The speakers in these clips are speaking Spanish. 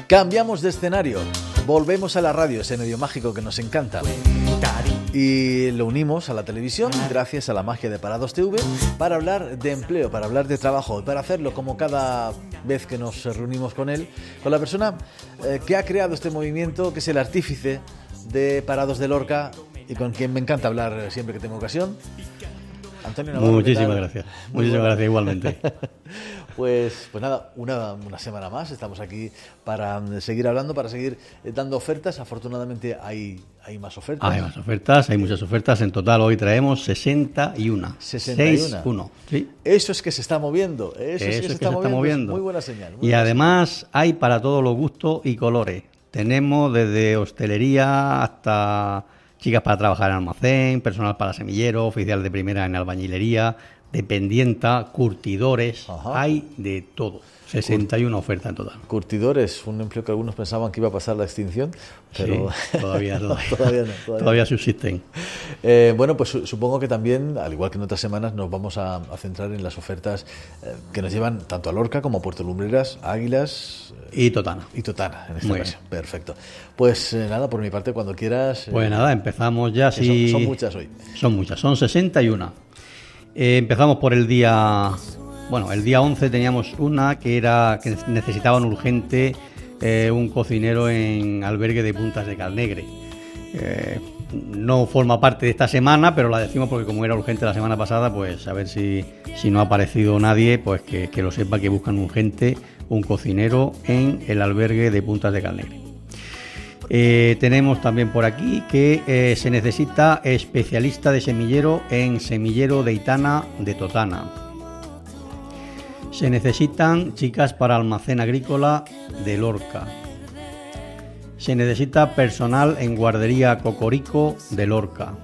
Cambiamos de escenario, volvemos a la radio, ese medio mágico que nos encanta, y lo unimos a la televisión gracias a la magia de Parados TV para hablar de empleo, para hablar de trabajo, y para hacerlo como cada vez que nos reunimos con él, con la persona que ha creado este movimiento, que es el artífice de Parados de Lorca y con quien me encanta hablar siempre que tengo ocasión. Antonio Navarro, muchísimas gracias. Muchísimas gracias igualmente. Pues nada, una semana más estamos aquí para seguir hablando, para seguir dando ofertas. Afortunadamente hay más ofertas. Hay más ofertas, hay muchas ofertas. En total hoy traemos 61. 61. ¿Sí? Eso es que se está moviendo. Eso es que se está moviendo. Muy buena señal. Y además hay para todos los gustos y colores. Tenemos desde hostelería hasta chicas para trabajar en almacén, personal para semillero, oficial de primera en albañilería, dependienta, curtidores. Ajá. Hay de todo. 61 ofertas en total. Curtidores, un empleo que algunos pensaban que iba a pasar la extinción, pero sí, todavía no. Todavía subsisten. Bueno, pues supongo que también, al igual que en otras semanas, nos vamos a centrar en las ofertas que nos llevan tanto a Lorca como a Puerto Lumbreras, Águilas y Totana. Y Totana, en esta ocasión. Perfecto. Pues nada, por mi parte, cuando quieras. Pues nada, empezamos ya. Sí. Son muchas hoy. Son muchas, son 61. Empezamos por el día... Bueno, el día 11 teníamos una que necesitaban urgente un cocinero en albergue de Puntas de Calnegre. No forma parte de esta semana, pero la decimos porque como era urgente la semana pasada, pues a ver si no ha aparecido nadie, pues que lo sepa que buscan urgente un cocinero en el albergue de Puntas de Calnegre. Tenemos también por aquí que se necesita especialista de semillero en semillero de Itana de Totana. Se necesitan chicas para almacén agrícola de Lorca. Se necesita personal en guardería Cocorico de Lorca.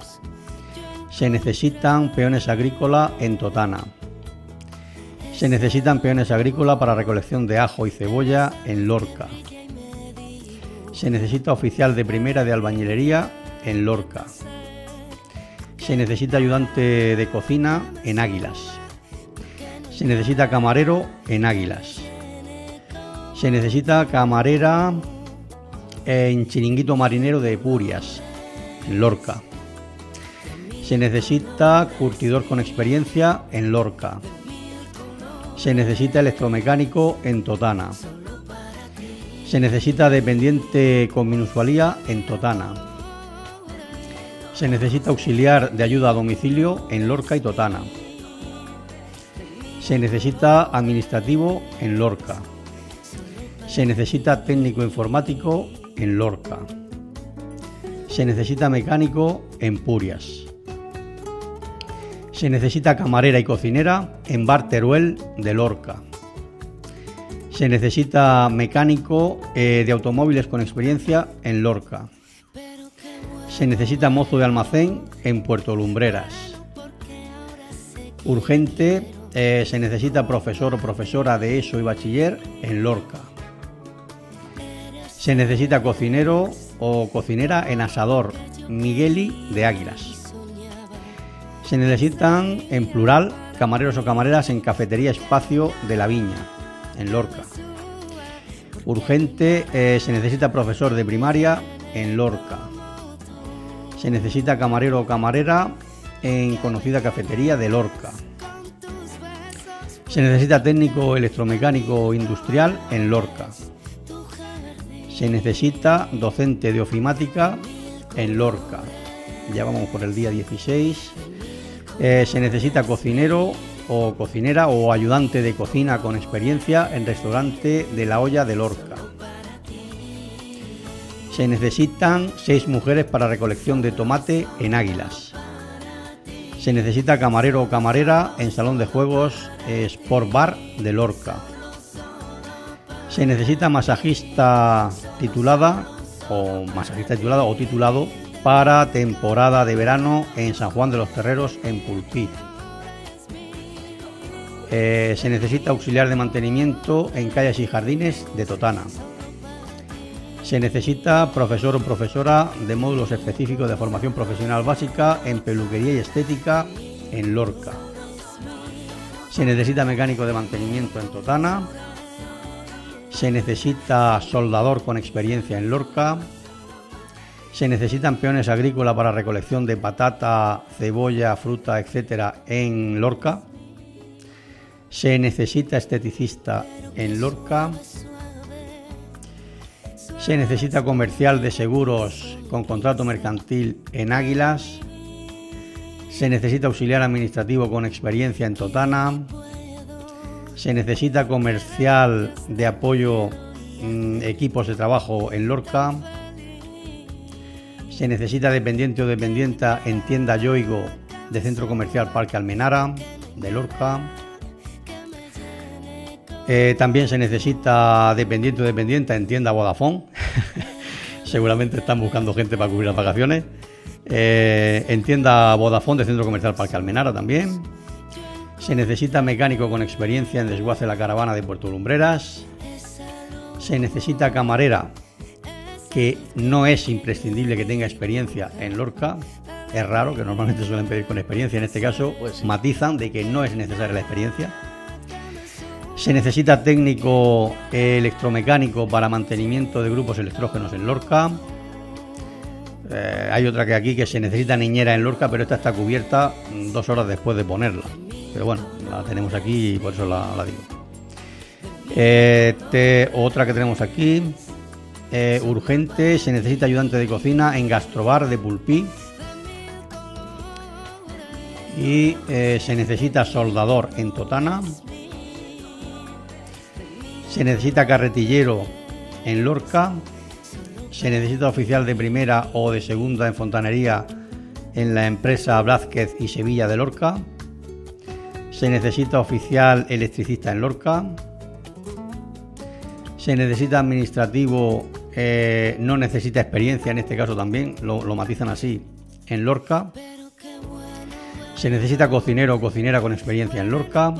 Se necesitan peones agrícola en Totana. Se necesitan peones agrícola para recolección de ajo y cebolla en Lorca. Se necesita oficial de primera de albañilería en Lorca. Se necesita ayudante de cocina en Águilas. Se necesita camarero en Águilas. Se necesita camarera en Chiringuito Marinero de Purias, en Lorca. Se necesita curtidor con experiencia en Lorca. Se necesita electromecánico en Totana. Se necesita dependiente con minusvalía en Totana. Se necesita auxiliar de ayuda a domicilio en Lorca y Totana. Se necesita administrativo en Lorca. Se necesita técnico informático en Lorca. Se necesita mecánico en Purias. Se necesita camarera y cocinera en Bar Teruel de Lorca. Se necesita mecánico de automóviles con experiencia en Lorca. Se necesita mozo de almacén en Puerto Lumbreras. Urgente. Se necesita profesor o profesora de ESO y bachiller en Lorca. Se necesita cocinero o cocinera en Asador Migueli de Águilas. Se necesitan, en plural, camareros o camareras en Cafetería Espacio de la Viña, en Lorca. Urgente, se necesita profesor de primaria en Lorca. Se necesita camarero o camarera en conocida cafetería de Lorca. Se necesita técnico electromecánico industrial en Lorca. Se necesita docente de ofimática en Lorca. Ya vamos por el día 16. Se necesita cocinero o cocinera o ayudante de cocina con experiencia en restaurante de La Olla de Lorca. Se necesitan 6 mujeres para recolección de tomate en Águilas. Se necesita camarero o camarera en salón de juegos Sport Bar de Lorca. Se necesita masajista titulada o titulado para temporada de verano en San Juan de los Terreros en Pulpí. Se necesita auxiliar de mantenimiento en calles y jardines de Totana. Se necesita profesor o profesora de módulos específicos de formación profesional básica en peluquería y estética en Lorca. Se necesita mecánico de mantenimiento en Totana. Se necesita soldador con experiencia en Lorca. Se necesitan peones agrícolas para recolección de patata, cebolla, fruta, etcétera, en Lorca. Se necesita esteticista en Lorca. Se necesita comercial de seguros con contrato mercantil en Águilas. Se necesita auxiliar administrativo con experiencia en Totana. Se necesita comercial de apoyo, equipos de trabajo en Lorca. Se necesita dependiente o dependienta en tienda Yoigo de Centro Comercial Parque Almenara de Lorca. También se necesita dependiente o dependienta en tienda Vodafone. Seguramente están buscando gente para cubrir las vacaciones. En tienda Vodafone de Centro Comercial Parque Almenara también. Se necesita mecánico con experiencia en desguace La Caravana de Puerto Lumbreras. Se necesita camarera, que no es imprescindible que tenga experiencia en Lorca. Es raro, que normalmente suelen pedir con experiencia. En este caso, pues sí, matizan de que no es necesaria la experiencia. Se necesita técnico electromecánico para mantenimiento de grupos electrógenos en Lorca. Hay otra que aquí, que se necesita niñera en Lorca, pero esta está cubierta 2 horas después de ponerla. Pero bueno, la tenemos aquí y por eso la digo. Otra que tenemos aquí, urgente, se necesita ayudante de cocina en Gastrobar de Pulpí. Y se necesita soldador en Totana. Se necesita carretillero en Lorca. Se necesita oficial de primera o de segunda en fontanería en la empresa Blázquez y Sevilla de Lorca. Se necesita oficial electricista en Lorca. Se necesita administrativo, no necesita experiencia, en este caso también, lo matizan así, en Lorca. Se necesita cocinero o cocinera con experiencia en Lorca.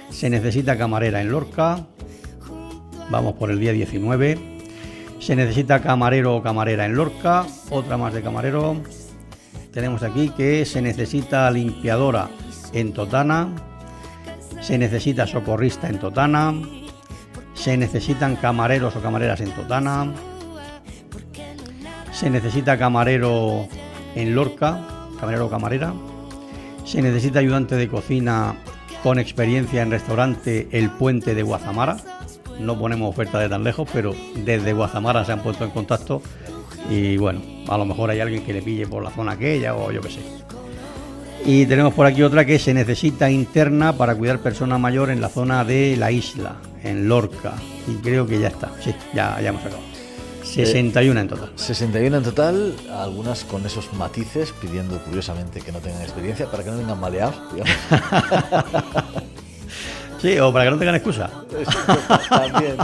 Se necesita camarera en Lorca. Vamos por el día 19. Se necesita camarero o camarera en Lorca. Otra más de camarero. Tenemos aquí que se necesita limpiadora en Totana. Se necesita socorrista en Totana. Se necesitan camareros o camareras en Totana. Se necesita camarero en Lorca, camarero o camarera. Se necesita ayudante de cocina con experiencia en restaurante El Puente de Guazamara. No ponemos oferta de tan lejos, pero desde Guazamara se han puesto en contacto y bueno, a lo mejor hay alguien que le pille por la zona aquella o yo qué sé. Y tenemos por aquí otra que se necesita interna para cuidar persona mayor en la zona de la isla, en Lorca. Y creo que ya está, sí, ya hemos acabado. 61 en total. 61 en total, algunas con esos matices, pidiendo curiosamente que no tengan experiencia para que no vengan maleados, digamos. Sí, o para que no tengan excusa. También.